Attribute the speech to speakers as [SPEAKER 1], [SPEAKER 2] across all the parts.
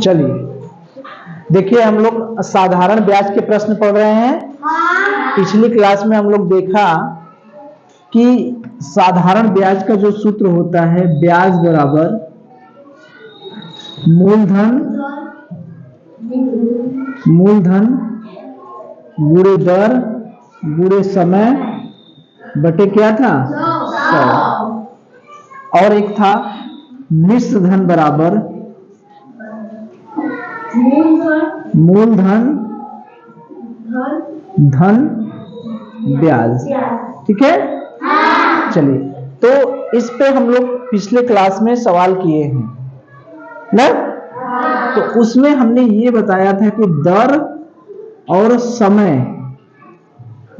[SPEAKER 1] चलिए देखिए, हम लोग साधारण ब्याज के प्रश्न पढ़ रहे हैं। पिछली क्लास में हम लोग देखा कि साधारण ब्याज का जो सूत्र होता है, ब्याज बराबर मूलधन गुणे दर गुणे समय बटे क्या था 100, और एक था मिश्र धन बराबर मूलधन धन ब्याज। ठीक है, चलिए, तो इस पे हम लोग पिछले क्लास में सवाल किए हैं ना। तो उसमें हमने ये बताया था कि दर और समय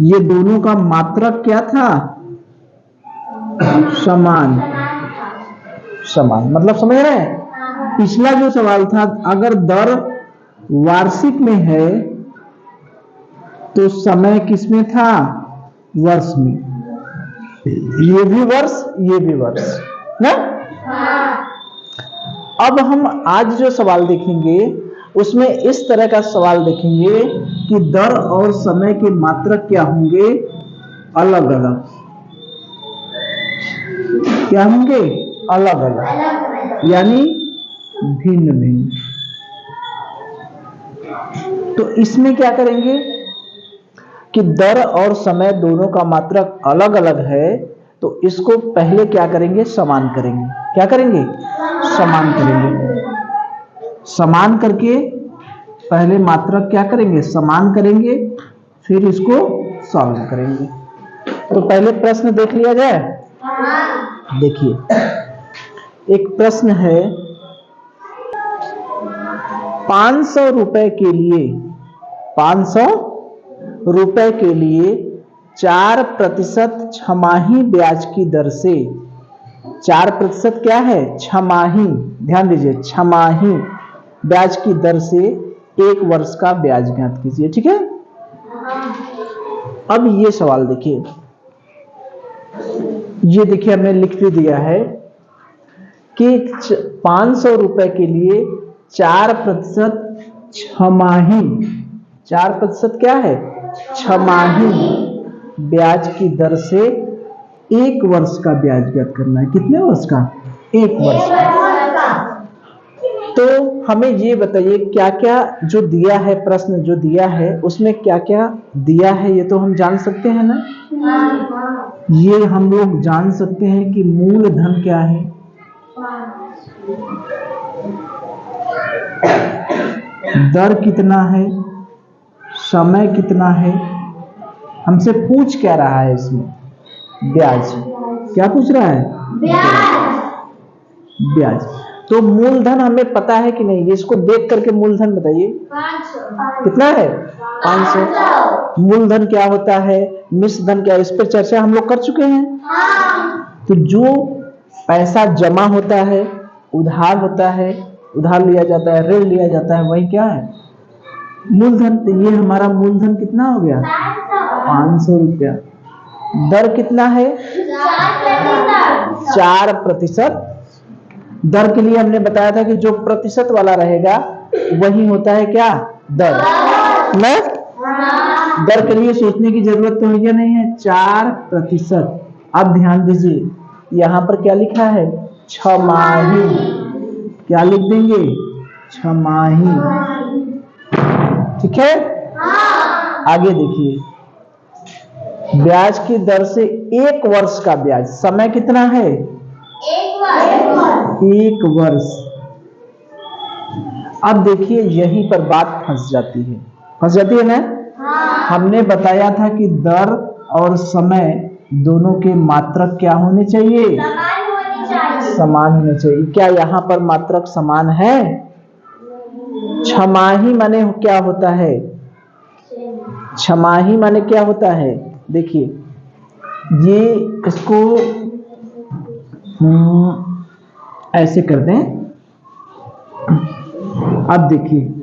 [SPEAKER 1] ये दोनों का मात्रक क्या था, समान। मतलब समझ रहे हैं। पिछला जो सवाल था, अगर दर वार्षिक में है तो समय किस में था, वर्ष में। ये भी वर्ष, ये भी वर्ष ना। अब हम आज जो सवाल देखेंगे उसमें इस तरह का सवाल देखेंगे कि दर और समय के मात्रक क्या होंगे, अलग अलग। क्या होंगे, अलग अलग, यानी भिन्न भिन्न। तो इसमें क्या करेंगे कि दर और समय दोनों का मात्रक अलग अलग है, तो इसको पहले क्या करेंगे, समान करेंगे। क्या करेंगे, समान करेंगे। समान करके पहले मात्रक क्या करेंगे, समान करेंगे, फिर इसको सॉल्व करेंगे। तो पहले प्रश्न देख लिया जाए। देखिए, एक प्रश्न है, 500 रुपए के लिए 500 रुपए के लिए 4% छमाही ब्याज की दर से 4% क्या है, छमाही। ध्यान दीजिए, छमाही ब्याज की दर से 1 वर्ष का ब्याज ज्ञात कीजिए। ठीक है, अब ये सवाल देखिए, ये देखिए हमने लिख भी दिया है कि 500 रुपए के लिए 4% छमाही, 4% क्या है, छमाही ब्याज की दर से 1 वर्ष का ब्याज ज्ञात करना है। कितने वर्ष का, 1 वर्ष का। तो हमें ये बताइए क्या क्या जो दिया है, प्रश्न जो दिया है उसमें क्या क्या दिया है, ये तो हम जान सकते हैं ना। ये हम लोग जान सकते हैं कि मूलधन क्या है, दर कितना है, समय कितना है। हमसे पूछ क्या रहा है इसमें, ब्याज। क्या पूछ रहा है, ब्याज। तो मूलधन हमें पता है कि नहीं, इसको देख करके मूलधन बताइए। 500 कितना है, 500। मूलधन क्या होता है, मिश्र धन क्या है, इस पर चर्चा हम लोग कर चुके हैं। तो जो पैसा जमा होता है, उधार होता है, उधार लिया जाता है, ऋण लिया जाता है, वही क्या है, मूलधन। तो ये हमारा मूलधन कितना हो गया, 500 रुपया। दर कितना है, 4%। दर के लिए हमने बताया था कि जो प्रतिशत वाला रहेगा वही होता है क्या, दर ना। दर के लिए सोचने की जरूरत तो है या नहीं है, 4%। अब ध्यान दीजिए, यहां पर क्या लिखा है, छमाही। क्या लिख देंगे, छमाही। ठीक है, आगे देखिए, ब्याज की दर से 1 वर्ष का ब्याज। समय कितना है, 1 वर्ष। अब देखिए, यहीं पर बात फंस जाती है ना। हमने बताया था कि दर और समय दोनों के मात्रक क्या होने चाहिए, समान होने चाहिए। क्या यहाँ पर मात्रक समान है, छमाही माने क्या होता है, छमाही माने क्या होता है, देखिए ये इसको ऐसे कर दें। अब देखिए,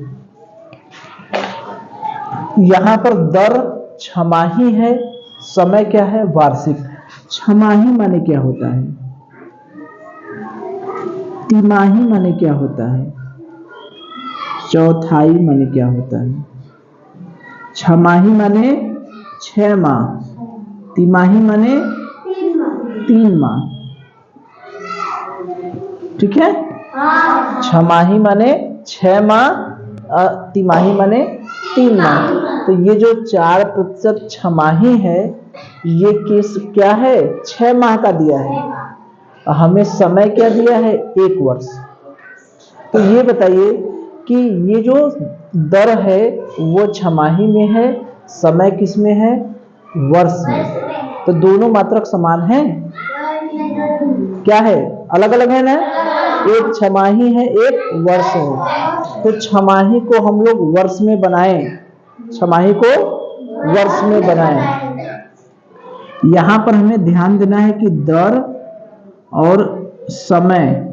[SPEAKER 1] यहां पर दर छमाही है, समय क्या है, वार्षिक। छमाही माने क्या होता है, तिमाही माने क्या होता है, चौथाई माने क्या होता है? छमाही माने 6 माह, तिमाही माने 3 माह। ठीक है, छमाही माने 6 माह, तिमाही माने 3 माह। तो ये जो 4% छमाही है ये क्या है? 6 माह का दिया है। हमें समय क्या दिया है? 1 वर्ष। तो ये बताइए कि ये जो दर है वो छमाही में है, समय किस में है? वर्ष में। तो दोनों मात्रक समान हैं? क्या है? अलग अलग है ना? एक छमाही है, एक वर्ष है। तो छमाही को हम लोग वर्ष में बनाएं, छमाही को वर्ष में बनाएं। यहां पर हमें ध्यान देना है कि दर और समय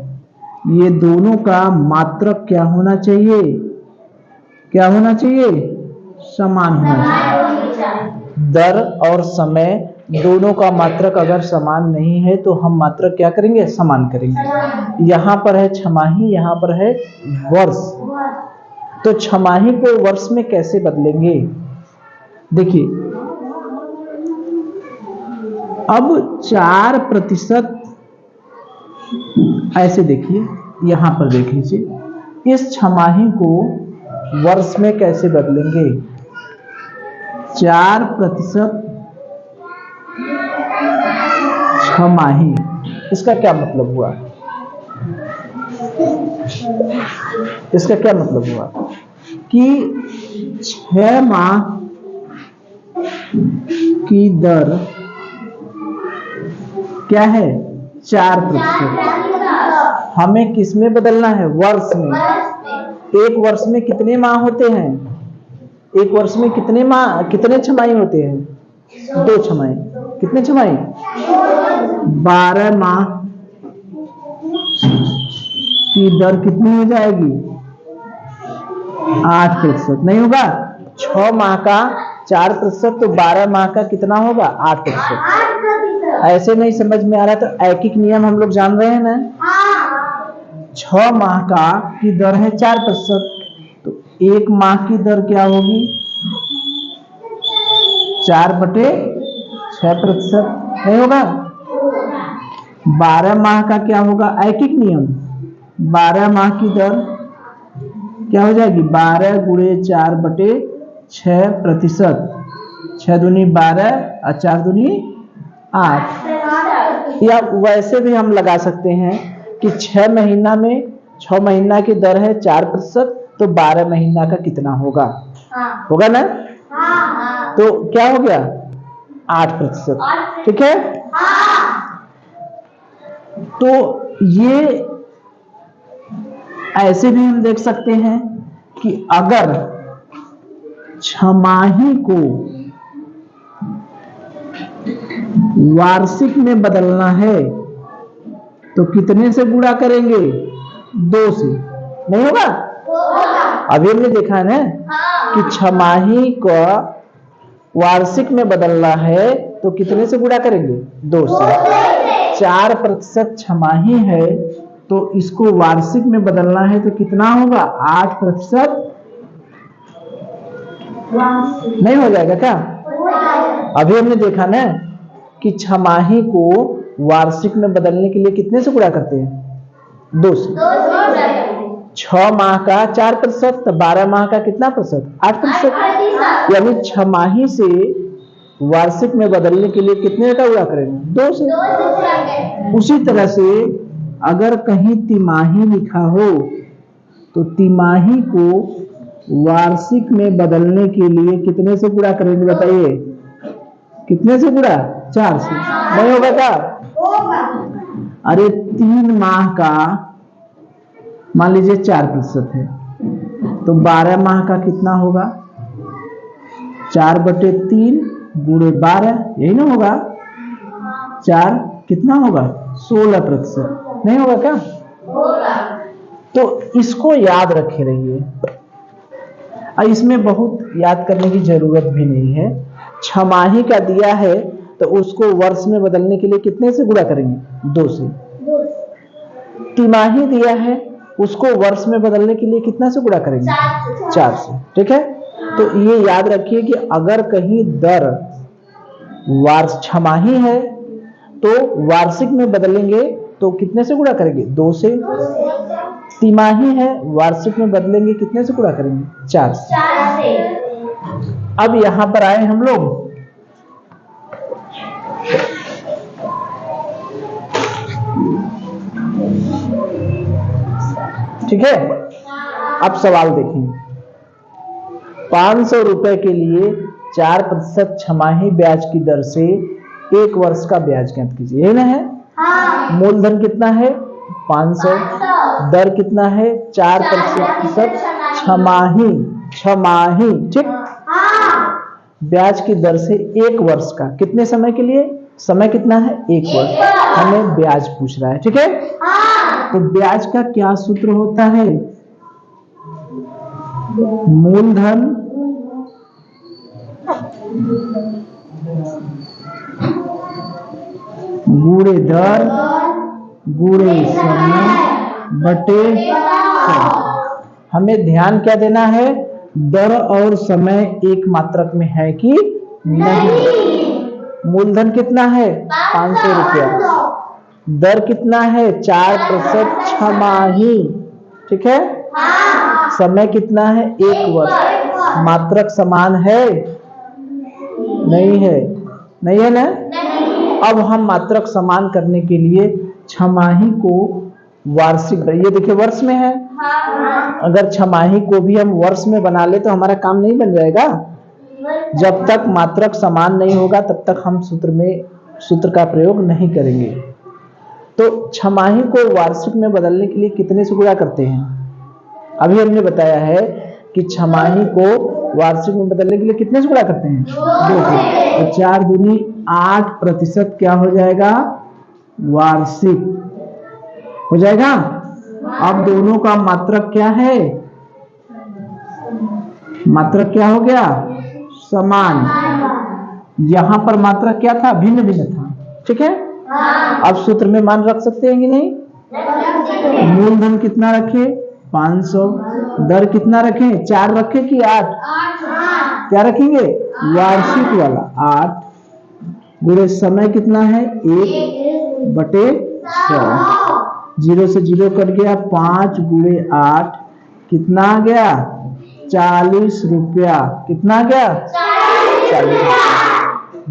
[SPEAKER 1] ये दोनों का मात्रक क्या होना चाहिए? क्या होना चाहिए? समान होना चाहिए। दर और समय दोनों का मात्रक अगर समान नहीं है तो हम मात्रक क्या करेंगे? समान करेंगे। यहाँ पर है छमाही, यहाँ पर है वर्ष। तो छमाही को वर्ष में कैसे बदलेंगे? देखिए, अब 4%, ऐसे देखिए, यहां पर देख लीजिए, इस छमाही को वर्ष में कैसे बदलेंगे? 4% छमाही, इसका क्या मतलब हुआ? इसका क्या मतलब हुआ कि 6 माह की दर क्या है? 4%। हमें किस में बदलना है? वर्ष में। एक वर्ष में कितने माह होते हैं? एक वर्ष में कितने माह, कितने छमाही होते हैं? 2 छमाही। कितने छमाही? 12 माह की दर कितनी हो जाएगी? 8%। नहीं होगा? 6 माह का 4%, तो 12 माह का कितना होगा? 8%। ऐसे नहीं समझ में आ रहा तो ऐकिक नियम हम लोग जान रहे हैं ना? 6 माह का की दर है 4%, तो 1 माह की दर क्या होगी? 4/6%। नहीं होगा? 12 माह का क्या होगा? ऐकिक नियम, 12 माह की दर क्या हो जाएगी? 12 × 4/6%। 6 दूनी 12 और 4 दूनी 8। या वैसे भी हम लगा सकते हैं कि 6 महीना में 6 महीना की दर है 4%, तो 12 महीना का कितना होगा? होगा ना? तो क्या हो गया? 8%। ठीक है? तो ये ऐसे भी हम देख सकते हैं कि अगर छमाही को वार्षिक में बदलना है तो कितने से गुणा करेंगे? 2 से। नहीं होगा? अभी हमने देखा है ना कि छमाही को वार्षिक में बदलना है तो कितने से गुणा करेंगे? 2 से। 4% छमाही है तो इसको वार्षिक में बदलना है तो कितना होगा? 8%। नहीं हो जाएगा क्या? अभी हमने देखा ना कि छमाही को वार्षिक में बदलने के लिए कितने से गुणा करते हैं? 2 से। 6 माह का 4%, तो 12 माह का कितना प्रतिशत? 8%। यानी छमाही से वार्षिक में बदलने के लिए कितने का गुणा करेंगे? 2 से। उसी तरह से अगर कहीं तिमाही लिखा हो तो तिमाही को वार्षिक में बदलने के लिए कितने से गुणा करेंगे? बताइए, कितने से गुणा? 4 से। नहीं होगा क्या? अरे 3 माह का मान लीजिए 4% है तो 12 माह का कितना होगा? 4/3 × 12, यही ना होगा? 4 कितना होगा? 16%। नहीं होगा क्या? तो इसको याद रखे रहिए, और इसमें बहुत याद करने की जरूरत भी नहीं है। छमाही का दिया है तो उसको वर्ष में बदलने के लिए कितने से गुणा करेंगे? 2 से। तिमाही दिया है उसको वर्ष में बदलने के लिए कितना से गुणा करेंगे? 4 से। ठीक है, तो ये याद रखिए कि अगर कहीं दर छमाही है तो वार्षिक में बदलेंगे तो कितने से गुणा करेंगे? 2 से। तिमाही है, वार्षिक में बदलेंगे कितने से गुणा करेंगे? 4 से। अब यहां पर आए हम लोग, ठीक है। अब सवाल देखिए, 500 रुपए के लिए 4% छमाही ब्याज की दर से 1 वर्ष का ब्याज ज्ञात कीजिए। ये ना है, मूलधन कितना है? 500, दर कितना है? 4% छमाही, ठीक। ब्याज की दर से 1 वर्ष का, कितने समय के लिए? समय कितना है? 1 वर्ष। हमें ब्याज पूछ रहा है, ठीक है। तो ब्याज का क्या सूत्र होता है? मूलधन गुणे दर गुणे समय बटे 100। हमें ध्यान क्या देना है? दर और समय एक मात्रक में है कि नहीं। मूलधन कितना है? 500 रुपया। दर कितना है? 4% छमाही, ठीक है। समय कितना है? 1 वर्ष। मात्रक समान है? नहीं है, नहीं है ना। अब हम मात्रक समान करने के लिए छमाही को वार्षिक, ये देखिए वर्ष में है, अगर छमाही को भी हम वर्ष में बना ले तो हमारा काम नहीं बन जाएगा। जब तक मात्रक समान नहीं होगा तब तक हम सूत्र का प्रयोग नहीं करेंगे। तो छमाही को वार्षिक में बदलने के लिए कितने से गुणा करते हैं? अभी हमने बताया है कि छमाही को वार्षिक में बदलने के लिए कितने से गुणा करते हैं? 2 से। तो 4 दूनी 8% क्या हो जाएगा? वार्षिक हो जाएगा। अब दोनों का मात्रक क्या है? मात्रक क्या हो गया? समान। यहां पर मात्रक क्या था? भिन्न भिन्न था, ठीक है। अब सूत्र में मान रख सकते हैं कि नहीं? मूलधन कितना रखे? 500। दर कितना रखें? 4 रखे कि 8? क्या रखेंगे? वार्षिक वाला 8 गुणे समय कितना है? 1 बटे 100। 0 से 0 कट गया, 5 गुणे 8 कितना आ गया? 40 रुपया। कितना आ गया? 40।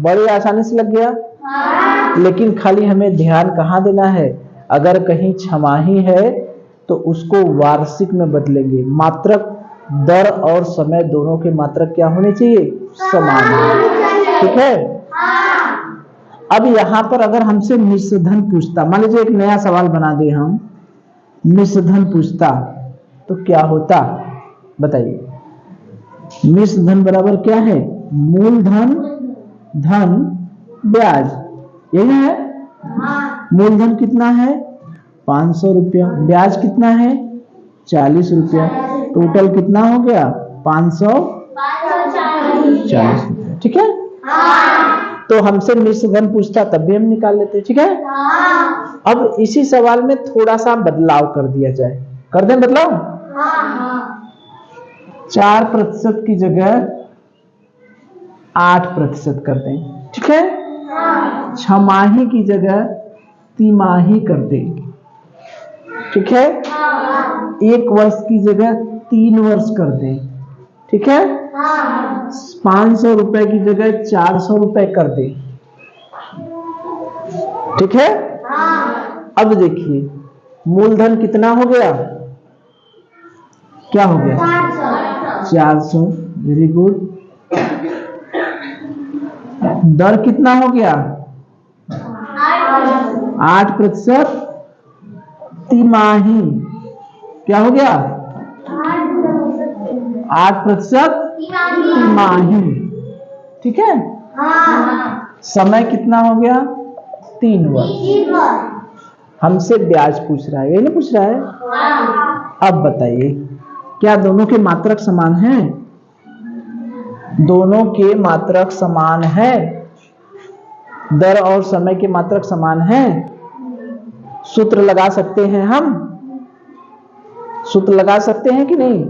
[SPEAKER 1] बड़ी आसानी से लग गया। लेकिन खाली हमें ध्यान कहाँ देना है? अगर कहीं छमाही है तो उसको वार्षिक में बदलेंगे। मात्रक दर और समय दोनों के मात्रक क्या होने चाहिए? समान, ठीक है। अब यहां पर अगर हमसे मिश्रधन पूछता, मान लीजिए एक नया सवाल बना दे हम, मिश्रधन पूछता तो क्या होता? बताइए। मिश्रधन बराबर क्या है? मूलधन धन ब्याज, यही है। मूलधन कितना है? 500 रुपया। ब्याज कितना है? 40 रुपया। टोटल कितना हो गया? 540 रुपया, ठीक है। तो हमसे मिश्रधन पूछता तब भी हम निकाल लेते, ठीक है। अब इसी सवाल में थोड़ा सा बदलाव कर दिया जाए, कर दें बदलाव? 4% की जगह 8% कर दें, ठीक है। छमाही की जगह तिमाही कर दें, ठीक है। 1 वर्ष की जगह 3 वर्ष कर दें, ठीक है। 500 रुपए की जगह 400 रुपए कर दें, ठीक है। अब देखिए मूलधन कितना हो गया? क्या हो गया? 400। Very good. दर कितना हो गया? 8%। तिमाही क्या हो गया? 8% तिमाही, ठीक है। समय कितना हो गया? 3 वर्ष। हमसे ब्याज पूछ रहा है, ये नहीं पूछ रहा है। अब बताइए क्या दोनों के मात्रक समान हैं? दोनों के मात्रक समान है। दर और समय के मात्रक समान हैं। सूत्र लगा सकते हैं हम। सूत्र लगा सकते हैं कि नहीं?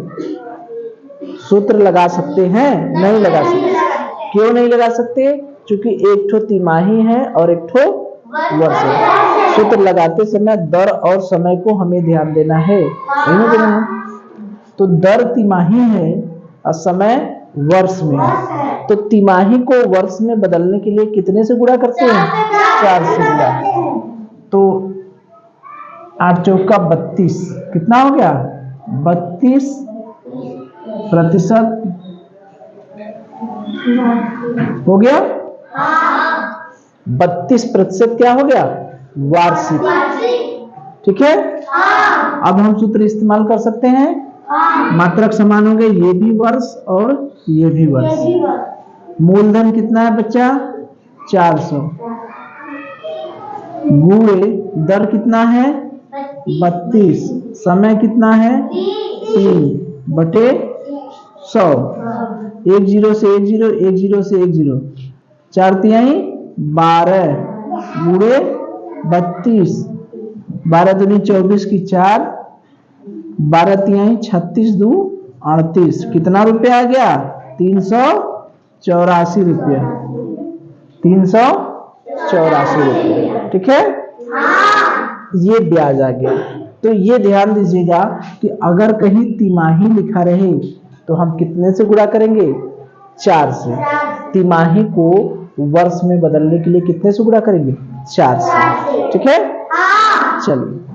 [SPEAKER 1] सूत्र लगा सकते हैं? नहीं लगा सकते। क्यों नहीं लगा सकते? क्योंकि एक ठो तिमाही है और एक ठो वर्ष है। सूत्र लगाते समय दर और समय को हमें ध्यान देना है। तो दर तिमाही है और समय वर्ष में है। तो तिमाही को वर्ष में बदलने के लिए कितने से गुणा करते हैं? 4 से गुणा। तो 8 चौका 32, कितना हो गया? 32% हो गया। 32% क्या हो गया? वार्षिक। ठीक है। अब हम सूत्र इस्तेमाल कर सकते हैं। मात्रक समान होंगे, ये भी वर्ष और ये भी वर्ष। मूलधन कितना है बच्चा? 400 गुणे दर कितना है? 32। समय कितना है? 3/100। 1 0 से 1 0, 1 0 से 1 0, 4 तिहाई 12 गुणे 32, 12 दूनी 24 की 4, 12 तिहाई 36 दू 38। कितना रुपया आ गया? 384 रुपया। 384 रुपया। ठीक है। ये ब्याज आ गया। तो ये ध्यान दीजिएगा कि अगर कहीं तिमाही लिखा रहे तो हम कितने से गुणा करेंगे? 4 से। तिमाही को वर्ष में बदलने के लिए कितने से गुणा करेंगे? 4 से। ठीक है। चलिए।